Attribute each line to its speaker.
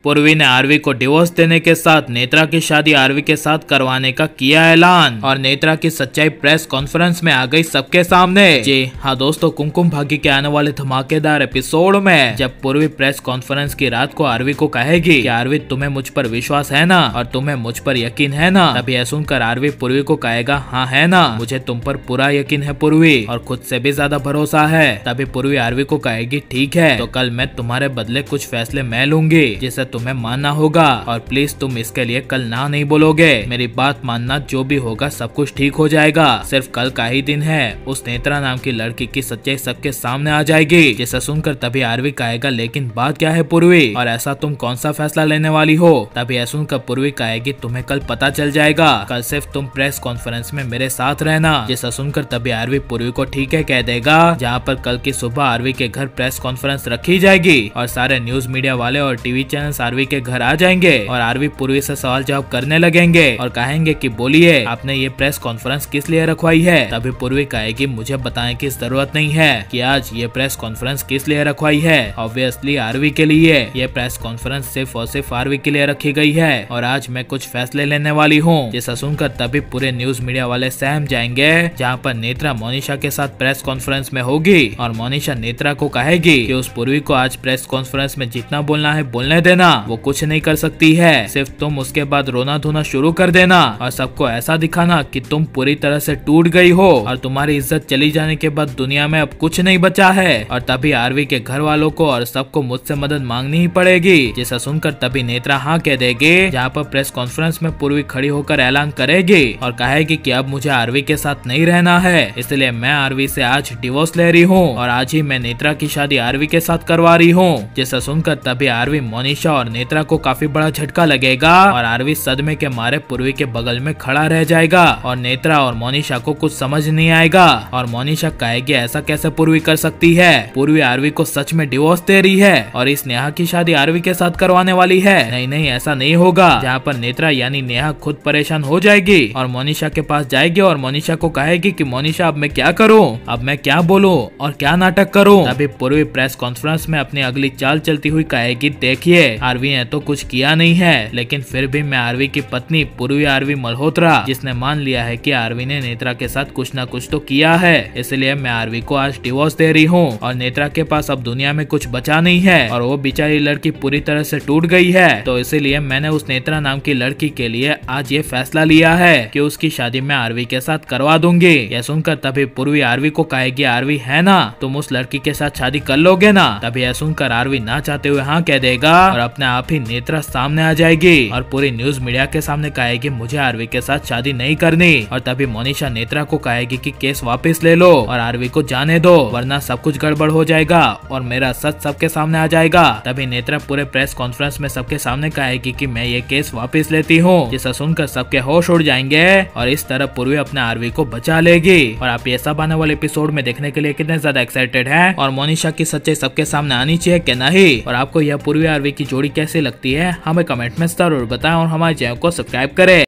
Speaker 1: पूर्वी ने आरवी को डिवोर्स देने के साथ नेत्रा की शादी आरवी के साथ करवाने का किया ऐलान और नेत्रा की सच्चाई प्रेस कॉन्फ्रेंस में आ गई सबके सामने। जी हाँ दोस्तों, कुमकुम भाग्य के आने वाले धमाकेदार एपिसोड में जब पूर्वी प्रेस कॉन्फ्रेंस की रात को आरवी को कहेगी कि आरवी तुम्हें मुझ पर विश्वास है ना और तुम्हें मुझ पर यकीन है ना, तभी यह सुनकर आरवी पूर्वी को कहेगा हाँ है ना, मुझे तुम पर पूरा यकीन है पूर्वी और खुद से भी ज्यादा भरोसा है। तभी पूर्वी आरवी को कहेगी ठीक है, तो कल मैं तुम्हारे बदले कुछ फैसले मैं लूंगी जिसे तुम्हें मानना होगा और प्लीज तुम इसके लिए कल ना नहीं बोलोगे, मेरी बात मानना, जो भी होगा सब कुछ ठीक हो जाएगा, सिर्फ कल का ही दिन है। उस नेत्रा नाम की लड़की की सच्चाई सबके सामने आ जाएगी। जिसे सुनकर तभी आरवी कहेगा लेकिन बात क्या है पूर्वी, और ऐसा तुम कौन सा फैसला लेने वाली हो। तभी यह सुनकर पूर्वी कहेगी तुम्हें कल पता चल जाएगा, कल सिर्फ तुम प्रेस कॉन्फ्रेंस में मेरे साथ रहना। जिसे सुनकर तभी आरवी पूर्वी को ठीक है कह देगा, जहाँ पर कल की सुबह आरवी के घर प्रेस कॉन्फ्रेंस रखी जाएगी और सारे न्यूज मीडिया वाले और टीवी चैनल आरवी के घर आ जाएंगे और आरवी पूर्वी से सवाल जवाब करने लगेंगे और कहेंगे कि बोलिए आपने ये प्रेस कॉन्फ्रेंस किस लिए रखवाई है। तभी पूर्वी कहेगी मुझे बताने की जरूरत नहीं है कि आज ये प्रेस कॉन्फ्रेंस किस लिए रखवाई है, ऑब्वियसली आरवी के लिए। ये प्रेस कॉन्फ्रेंस सिर्फ और सिर्फ आरवी के लिए रखी गई है और आज मैं कुछ फैसले लेने वाली हूँ। जिसे सुनकर तभी पूरे न्यूज मीडिया वाले सहम जाएंगे, जहाँ पर नेत्रा मोनिशा के साथ प्रेस कॉन्फ्रेंस में होगी और मोनिशा नेत्रा को कहेगी कि उस पूर्वी को आज प्रेस कॉन्फ्रेंस में जितना बोलना है बोलने देना, वो कुछ नहीं कर सकती है, सिर्फ तुम उसके बाद रोना धोना शुरू कर देना और सबको ऐसा दिखाना कि तुम पूरी तरह से टूट गई हो और तुम्हारी इज्जत चली जाने के बाद दुनिया में अब कुछ नहीं बचा है। और तभी आरवी के घर वालों को और सबको मुझसे मदद मांगनी ही पड़ेगी। जिसे सुनकर तभी नेत्रा हाँ कह देगी, जहाँ पर प्रेस कॉन्फ्रेंस में पूर्वी खड़ी होकर ऐलान करेगी और कहेगी कि अब मुझे आरवी के साथ नहीं रहना है, इसलिए मैं आरवी से आज डिवोर्स ले रही हूँ और आज ही मैं नेत्रा की शादी आरवी के साथ करवा रही हूँ। जिसे सुनकर तभी आरवी, मोनिशा और नेत्रा को काफी बड़ा झटका लगेगा और आरवी सदमे के मारे पूर्वी के बगल में खड़ा रह जाएगा और नेत्रा और मोनिशा को कुछ समझ नहीं आएगा और मोनिशा कहेगी ऐसा कैसे पूर्वी कर सकती है, पूर्वी आरवी को सच में डिवोर्स दे रही है और इस नेहा की शादी आरवी के साथ करवाने वाली है। नहीं नहीं ऐसा नहीं होगा। जहाँ पर नेत्रा यानी नेहा खुद परेशान हो जाएगी और मोनिशा के पास जाएगी और मोनिशा को कहेगी कि मोनिशा अब मैं क्या करूँ, अब मैं क्या बोलूँ और क्या नाटक करूँ। तभी पूर्वी प्रेस कॉन्फ्रेंस में अपनी अगली चाल चलती हुई कहेगी देखिए आरवी ने तो कुछ किया नहीं है, लेकिन फिर भी मैं आरवी की पत्नी पूर्वी आरवी मल्होत्रा, जिसने मान लिया है कि आरवी ने नेत्रा के साथ कुछ न कुछ तो किया है, इसलिए मैं आरवी को आज डिवोर्स दे रही हूँ और नेत्रा के पास अब दुनिया में कुछ बचा नहीं है और वो बेचारी लड़की पूरी तरह से टूट गई है, तो इसीलिए मैंने उस नेत्रा नाम की लड़की के लिए आज ये फैसला लिया है कि उसकी शादी मैं आरवी के साथ करवा दूंगी। यह सुनकर तभी पूर्वी आरवी को कहेगी आरवी है ना, तुम उस लड़की के साथ शादी कर लोगे ना। तभी यह सुनकर आरवी ना चाहते हुए हाँ कह देगा और अपने आप ही नेत्रा सामने आ जाएगी और पूरी न्यूज मीडिया के सामने कहेगी मुझे आरवी के साथ शादी नहीं करनी। और तभी मोनिशा नेत्रा को कहेगी कि केस वापस ले लो और आरवी को जाने दो, वरना सब कुछ गड़बड़ हो जाएगा और मेरा सच सबके सामने आ जाएगा। तभी नेत्रा पूरे प्रेस कॉन्फ्रेंस में सबके सामने कहेगी कि मैं ये केस वापस लेती हूँ। जिसे सुनकर सबके होश उड़ जाएंगे और इस तरह पूर्वी अपने आरवी को बचा लेगी। और आप ये सब आने वाले एपिसोड में देखने के लिए कितने ज्यादा एक्साइटेड हैं और मोनिशा की सच्चाई सबके सामने आनी चाहिए कि नहीं, और आपको यह पूर्वी आरवी की जोड़ी कैसी लगती है हमें कमेंट में जरूर बताएं और हमारे चैनल को सब्सक्राइब करें।